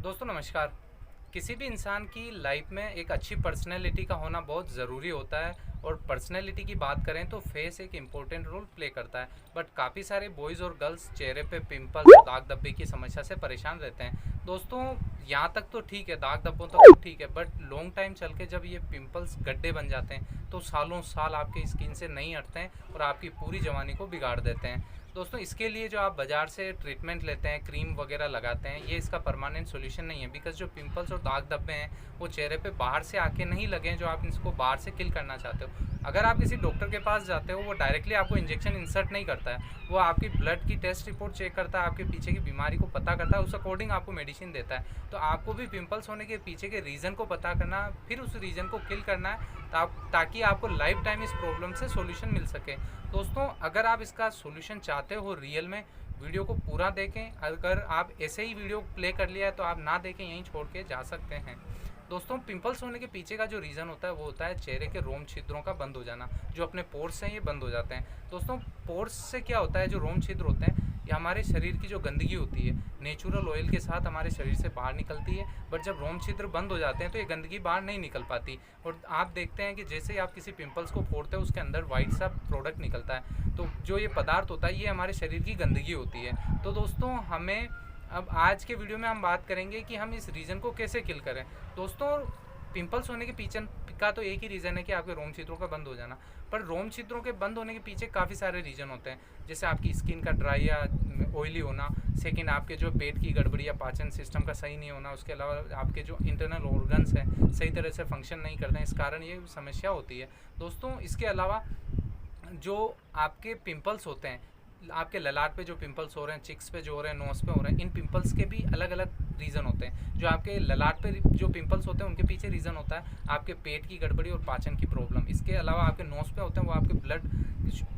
दोस्तों नमस्कार। किसी भी इंसान की लाइफ में एक अच्छी पर्सनैलिटी का होना बहुत ज़रूरी होता है। और पर्सनैलिटी की बात करें तो फेस एक इम्पोर्टेंट रोल प्ले करता है। बट काफ़ी सारे बॉयज़ और गर्ल्स चेहरे पे पिंपल्स और दाग धब्बे की समस्या से परेशान रहते हैं। दोस्तों यहाँ तक तो ठीक है, दाग धब्बों तक तो ठीक है, बट लॉन्ग टाइम चल के जब ये पिंपल्स गड्ढे बन जाते हैं तो सालों साल आपकी स्किन से नहीं हटते हैं और आपकी पूरी जवानी को बिगाड़ देते हैं। दोस्तों इसके लिए जो आप बाज़ार से ट्रीटमेंट लेते हैं, क्रीम वगैरह लगाते हैं, ये इसका परमानेंट सॉल्यूशन नहीं है। बिकॉज जो पिंपल्स और दाग धब्बे हैं वो चेहरे पे बाहर से आके नहीं लगे हैं जो आप इसको बाहर से किल करना चाहते हो। अगर आप किसी डॉक्टर के पास जाते हो वो डायरेक्टली आपको इंजेक्शन इंसर्ट नहीं करता है, वो आपकी ब्लड की टेस्ट रिपोर्ट चेक करता है, आपके पीछे की बीमारी को पता करता है, उस अकॉर्डिंग आपको मेडिसिन देता है। तो आपको भी पिंपल्स होने के पीछे के रीज़न को पता करना, फिर उस रीज़न को किल करना है ताकि आपको लाइफ टाइम इस प्रॉब्लम से सॉल्यूशन मिल सके। दोस्तों अगर आप इसका सॉल्यूशन चाहते हो रियल में, वीडियो को पूरा देखें। अगर आप ऐसे ही वीडियो प्ले कर लिया है तो आप ना देखें, यहीं छोड़ के जा सकते हैं। दोस्तों पिंपल्स होने के पीछे का जो रीज़न होता है वो होता है चेहरे के रोम छिद्रों का बंद हो जाना। जो अपने पोर्स हैं ये बंद हो जाते हैं। दोस्तों पोर्स से क्या होता है, जो रोम छिद्र होते हैं ये हमारे शरीर की जो गंदगी होती है नेचुरल ऑयल के साथ हमारे शरीर से बाहर निकलती है। बट जब रोम छिद्र बंद हो जाते हैं तो ये गंदगी बाहर नहीं निकल पाती। और आप देखते हैं कि जैसे ही आप किसी पिंपल्स को फोड़ते हो उसके अंदर वाइट सा प्रोडक्ट निकलता है। तो जो ये पदार्थ होता है ये हमारे शरीर की गंदगी होती है। तो दोस्तों हमें अब आज के वीडियो में हम बात करेंगे कि हम इस रीज़न को कैसे किल करें। दोस्तों पिंपल्स होने के पीछे का तो एक ही रीज़न है कि आपके रोम छिद्रों का बंद हो जाना। पर रोम छिद्रों के बंद होने के पीछे काफ़ी सारे रीज़न होते हैं, जैसे आपकी स्किन का ड्राई या ऑयली होना, सेकंड आपके जो पेट की गड़बड़ी या पाचन सिस्टम का सही नहीं होना, उसके अलावा आपके जो इंटरनल ऑर्गन्स हैं सही तरह से फंक्शन नहीं करते हैं, इस कारण ये समस्या होती है। दोस्तों इसके अलावा जो आपके पिंपल्स होते हैं, आपके ललाट पे जो पिंपल्स हो रहे हैं, चिक्स पे जो हो रहे हैं, नोज़ पे हो रहे हैं, इन पिंपल्स के भी अलग अलग रीज़न होते हैं। जो आपके ललाट पे जो पिंपल्स होते हैं उनके पीछे रीज़न होता है आपके पेट की गड़बड़ी और पाचन की प्रॉब्लम। इसके अलावा आपके नोज़ पे होते हैं वो आपके ब्लड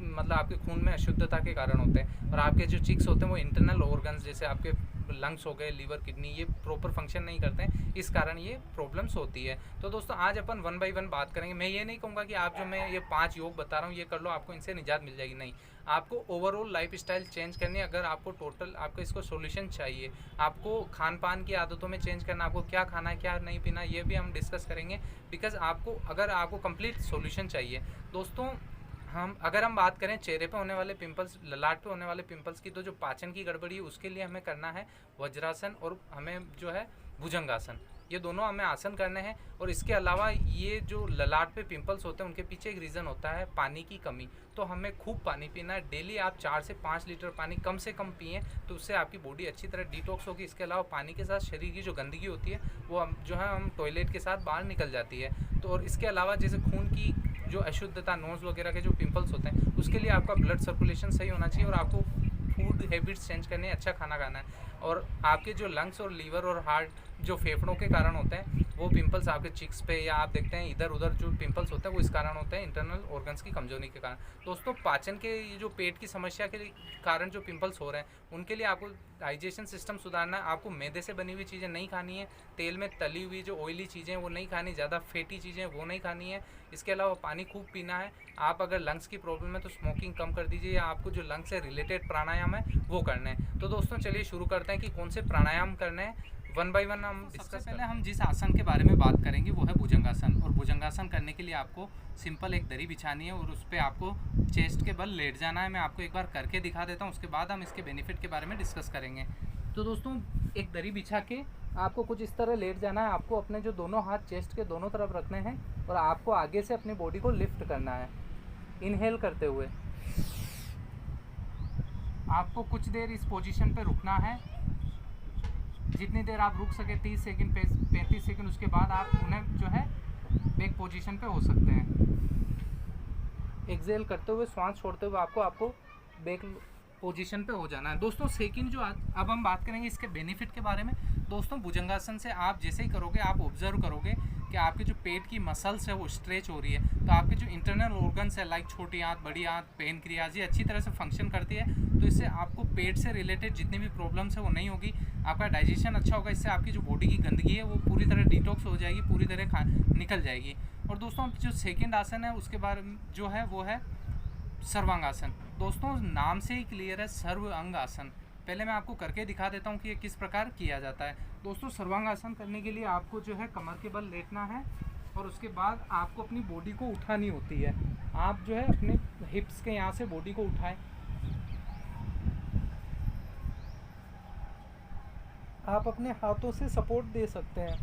मतलब आपके खून में अशुद्धता के कारण होते हैं। और आपके जो चिक्स होते हैं वो इंटरनल ऑर्गन्स जैसे आपके लंग्स हो गए, लीवर, किडनी, ये प्रॉपर फंक्शन नहीं करते हैं, इस कारण ये प्रॉब्लम्स होती है। तो दोस्तों आज अपन वन बाय वन बात करेंगे। मैं ये नहीं कहूँगा कि आप जो मैं ये 5 योग बता रहा हूँ ये कर लो आपको इनसे निजात मिल जाएगी, नहीं। आपको ओवरऑल लाइफ स्टाइल चेंज करनी है। अगर आपको टोटल आपको इसको सॉल्यूशन चाहिए, आपको खान पान की आदतों में चेंज करना, आपको क्या खाना है क्या नहीं पीना, ये भी हम डिस्कस करेंगे। बिकॉज अगर आपको कंप्लीट सॉल्यूशन चाहिए। दोस्तों अगर हम बात करें चेहरे पे होने वाले पिंपल्स, ललाट पे होने वाले पिंपल्स की, तो जो पाचन की गड़बड़ी है उसके लिए हमें करना है वज्रासन और हमें जो है भुजंगासन, ये दोनों हमें आसन करने हैं। और इसके अलावा ये जो ललाट पे पिंपल्स होते हैं उनके पीछे एक रीज़न होता है पानी की कमी। तो हमें खूब पानी पीना है। डेली आप 4 से 5 लीटर पानी कम से कम पिएँ, तो उससे आपकी बॉडी अच्छी तरह डिटॉक्स होगी। इसके अलावा पानी के साथ शरीर की जो गंदगी होती है वो हम टॉयलेट के साथ बाहर निकल जाती है। तो और इसके अलावा जैसे खून की जो अशुद्धता, नोज़ वगैरह के जो पिंपल्स होते हैं उसके लिए आपका ब्लड सर्कुलेशन सही होना चाहिए और आपको फूड हैबिट्स चेंज करने, अच्छा खाना खाना है। और आपके जो लंग्स और लीवर और हार्ट जो फेफड़ों के कारण होते हैं वो पिंपल्स आपके चिक्स पे या आप देखते हैं इधर उधर जो पिंपल्स होते हैं वो इस कारण होते हैं इंटरनल ऑर्गन्स की कमजोरी के कारण। दोस्तों पाचन के ये जो पेट की समस्या के कारण जो पिंपल्स हो रहे हैं उनके लिए आपको डाइजेशन सिस्टम सुधारना है। आपको मैदे से बनी हुई चीज़ें नहीं खानी है, तेल में तली हुई जो ऑयली चीज़ें वो नहीं खानी, ज़्यादा फैटी चीज़ें वो नहीं खानी है। इसके अलावा पानी खूब पीना है। आप अगर लंग्स की प्रॉब्लम है तो स्मोकिंग कम कर दीजिए, या आपको जो लंग्स से रिलेटेड प्राणायाम है वो करना है। तो दोस्तों चलिए शुरू करते हैं कि कौन से प्राणायाम करने हैं। वन बाय वन हम सबसे पहले हम जिस आसन के बारे में बात करेंगे वो है भुजंगासन। और भुजंगासन करने के लिए आपको सिंपल एक दरी बिछानी है और उस पर आपको चेस्ट के बल लेट जाना है। मैं आपको एक बार करके दिखा देता हूँ, उसके बाद हम इसके बेनिफिट के बारे में डिस्कस करेंगे। तो दोस्तों एक दरी बिछा के आपको कुछ इस तरह लेट जाना है। आपको अपने जो दोनों हाथ चेस्ट के दोनों तरफ रखने हैं और आपको आगे से अपनी बॉडी को लिफ्ट करना है इनहेल करते हुए। आपको कुछ देर इस पोजीशन पे रुकना है, जितनी देर आप रुक सके, 30 सेकंड 35 सेकंड, उसके बाद आप उन्हें जो है बैक पोजीशन पे हो सकते हैं। एक्सेल करते हुए, श्वास छोड़ते हुए आपको बैक पोजीशन पे हो जाना है। दोस्तों सेकंड जो अब हम बात करेंगे इसके बेनिफिट के बारे में। दोस्तों भुजंगासन से आप जैसे ही करोगे आप ऑब्जर्व करोगे कि आपके जो पेट की मसल्स है वो स्ट्रेच हो रही है। तो आपके जो इंटरनल ऑर्गन्स है लाइक छोटी आंत, बड़ी आंत, पेनक्रियाज, ये अच्छी तरह से फंक्शन करती है। तो इससे आपको पेट से रिलेटेड जितनी भी प्रॉब्लम्स है वो नहीं होगी, आपका डाइजेशन अच्छा होगा। इससे आपकी जो बॉडी की गंदगी है वो पूरी तरह डिटॉक्स हो जाएगी, पूरी तरह निकल जाएगी। और दोस्तों जो सेकेंड आसन है उसके बारे में जो है वो है सर्वांगासन। दोस्तों नाम से ही क्लियर है, सर्व अंग आसन। पहले मैं आपको करके दिखा देता हूँ कि ये किस प्रकार किया जाता है। दोस्तों सर्वांगासन करने के लिए आपको जो है कमर के बल लेटना है और उसके बाद आपको अपनी बॉडी को उठानी होती है। आप जो है अपने हिप्स के यहाँ से बॉडी को उठाएं। आप अपने हाथों से सपोर्ट दे सकते हैं।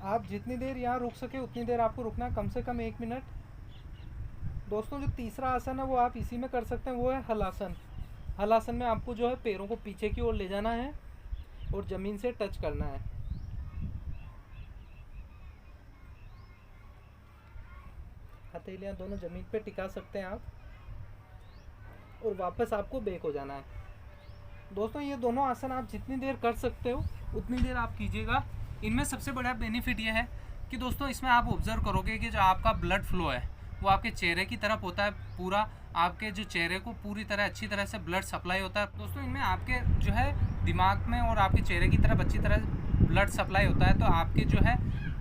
आप जितनी देर यहाँ रुक सके उतनी देर आपको रुकना है, कम से कम 1 मिनट। दोस्तों जो तीसरा आसन है वो आप इसी में कर सकते हैं, वो है हलासन। हलासन में आपको जो है पैरों को पीछे की ओर ले जाना है और ज़मीन से टच करना है। हथेलियाँ दोनों ज़मीन पे टिका सकते हैं आप और वापस आपको बैक हो जाना है। दोस्तों ये दोनों आसन आप जितनी देर कर सकते हो उतनी देर आप कीजिएगा। इनमें सबसे बड़ा बेनिफिट ये है कि दोस्तों इसमें आप ऑब्जर्व करोगे कि जो आपका ब्लड फ्लो है वो आपके चेहरे की तरफ होता है, पूरा आपके जो चेहरे को पूरी तरह अच्छी तरह से ब्लड सप्लाई होता है। दोस्तों इनमें आपके जो है दिमाग में और आपके चेहरे की तरफ अच्छी तरह ब्लड सप्लाई होता है, तो आपके जो है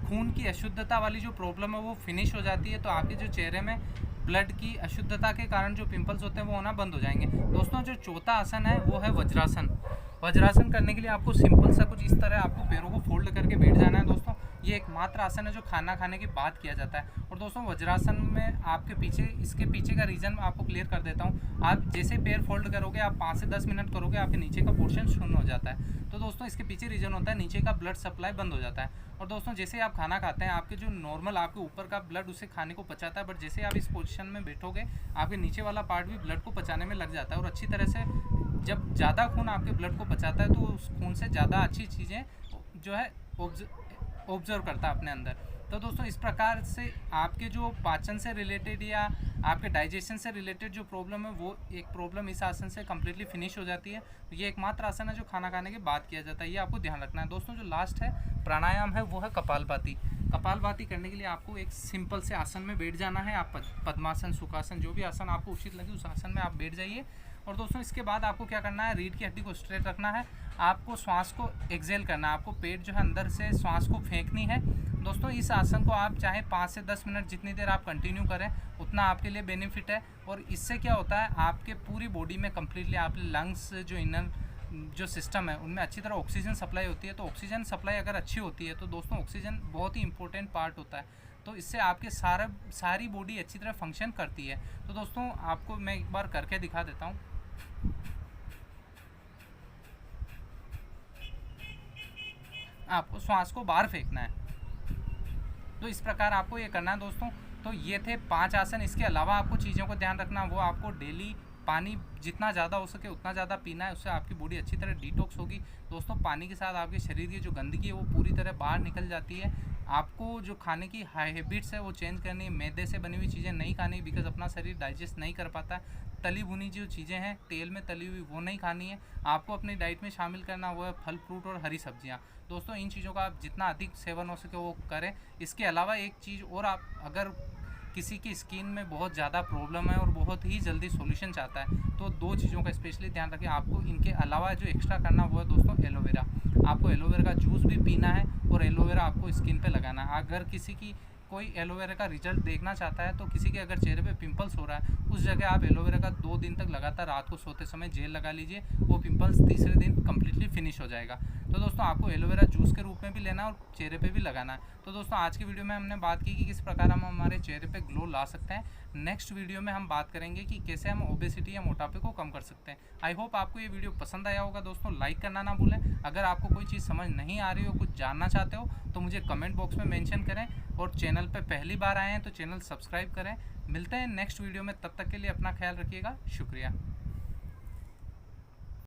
खून की अशुद्धता वाली जो प्रॉब्लम है वो फिनिश हो जाती है। तो आपके जो चेहरे में ब्लड की अशुद्धता के कारण जो पिंपल्स होते हैं वो होना बंद हो जाएंगे। दोस्तों जो चौथा आसन है वो है वज्रासन। वज्रासन करने के लिए आपको सिंपल सा कुछ इस तरह आपको पैरों को फोल्ड करके बैठ जाना है। दोस्तों ये एकमात्र आसन है जो खाना खाने के बाद किया जाता है। और दोस्तों वज्रासन में आपके पीछे, इसके पीछे का रीज़न मैं आपको क्लियर कर देता हूँ। आप जैसे पैर फोल्ड करोगे, आप 5 से 10 मिनट करोगे, आपके नीचे का पोर्शन शून्य हो जाता है। तो दोस्तों इसके पीछे रीज़न होता है नीचे का ब्लड सप्लाई बंद हो जाता है। और दोस्तों जैसे आप खाना खाते हैं, आपके जो नॉर्मल आपके ऊपर का ब्लड उसे खाने को पचाता है, बट जैसे आप इस पोजीशन में बैठोगे आपके नीचे वाला पार्ट भी ब्लड को पचाने में लग जाता है। और अच्छी तरह से जब ज़्यादा खून आपके ब्लड को पचाता है तो उस खून से ज़्यादा अच्छी चीज़ें जो है ऑब्जर्व करता है अपने अंदर। तो दोस्तों इस प्रकार से आपके जो पाचन से रिलेटेड या आपके डाइजेशन से रिलेटेड जो प्रॉब्लम है वो एक प्रॉब्लम इस आसन से कम्प्लीटली फिनिश हो जाती है। तो ये एकमात्र आसन है जो खाना खाने के बाद किया जाता है, ये आपको ध्यान रखना है। दोस्तों जो लास्ट है प्राणायाम है वो है कपालभाति। कपालभाति करने के लिए आपको एक सिंपल से आसन में बैठ जाना है। आप पद्मासन, सुखासन, जो भी आसन आपको उचित लगे उस आसन में आप बैठ जाइए। और दोस्तों इसके बाद आपको क्या करना है, रीढ़ की हड्डी को स्ट्रेट रखना है। आपको श्वास को एक्सेल करना है, आपको पेट जो है अंदर से श्वास को फेंकनी है। दोस्तों इस आसन को आप चाहे 5 से 10 मिनट जितनी देर आप कंटिन्यू करें उतना आपके लिए बेनिफिट है। और इससे क्या होता है, आपके पूरी बॉडी में कम्प्लीटली आप लंग्स जो इनर जो सिस्टम है उनमें अच्छी तरह ऑक्सीजन सप्लाई होती है। तो ऑक्सीजन सप्लाई अगर अच्छी होती है तो दोस्तों ऑक्सीजन बहुत ही इंपॉर्टेंट पार्ट होता है। तो इससे आपके सारी बॉडी अच्छी तरह फंक्शन करती है। तो दोस्तों आपको मैं एक बार करके दिखा देता हूँ। आपको श्वास को बाहर फेंकना है, तो इस प्रकार आपको ये करना है दोस्तों। तो ये थे 5 आसन। इसके अलावा आपको चीज़ों को ध्यान रखना, वो आपको डेली पानी जितना ज़्यादा हो सके उतना ज़्यादा पीना है, उससे आपकी बॉडी अच्छी तरह डिटॉक्स होगी। दोस्तों पानी के साथ आपके शरीर की जो गंदगी है वो पूरी तरह बाहर निकल जाती है। आपको जो खाने की हैबिट्स है वो चेंज करनी है। मैदे से बनी हुई चीज़ें नहीं खानी, बिकॉज अपना शरीर डाइजेस्ट नहीं कर पाता। तली भुनी जो चीज़ें हैं तेल में तली हुई वो नहीं खानी है। आपको अपनी डाइट में शामिल करना वो है फल फ्रूट और हरी सब्जियाँ। दोस्तों इन चीज़ों का आप जितना अधिक सेवन हो सके वो करें। इसके अलावा एक चीज़ और, आप अगर किसी की स्किन में बहुत ज़्यादा प्रॉब्लम है और बहुत ही जल्दी सॉल्यूशन चाहता है तो 2 चीज़ों का स्पेशली ध्यान रखें। आपको इनके अलावा जो एक्स्ट्रा करना वो है दोस्तों एलोवेरा। आपको एलोवेरा का जूस भी पीना है और एलोवेरा आपको स्किन पे लगाना है। अगर किसी की कोई एलोवेरा का रिजल्ट देखना चाहता है तो किसी के अगर चेहरे पे पिंपल्स हो रहा है उस जगह आप एलोवेरा का 2 दिन तक लगातार रात को सोते समय जेल लगा लीजिए, वो पिंपल्स तीसरे दिन कम्प्लीटली फिनिश हो जाएगा। तो दोस्तों आपको एलोवेरा जूस के रूप में भी लेना है और चेहरे पे भी लगाना है। तो दोस्तों आज की वीडियो में हमने बात की कि किस प्रकार हम हमारे चेहरे पे ग्लो ला सकते हैं। नेक्स्ट वीडियो में हम बात करेंगे कि कैसे हम ओबेसिटी या मोटापे को कम कर सकते हैं। आई होप आपको ये वीडियो पसंद आया होगा। दोस्तों लाइक करना ना भूलें। अगर आपको कोई चीज़ समझ नहीं आ रही हो, कुछ जानना चाहते हो तो मुझे कमेंट बॉक्स में मेंशन करें। और चैनल पे पहली बार आए हैं तो चैनल सब्सक्राइब करें। मिलते हैं नेक्स्ट वीडियो में, तब तक के लिए अपना ख्याल रखिएगा। शुक्रिया।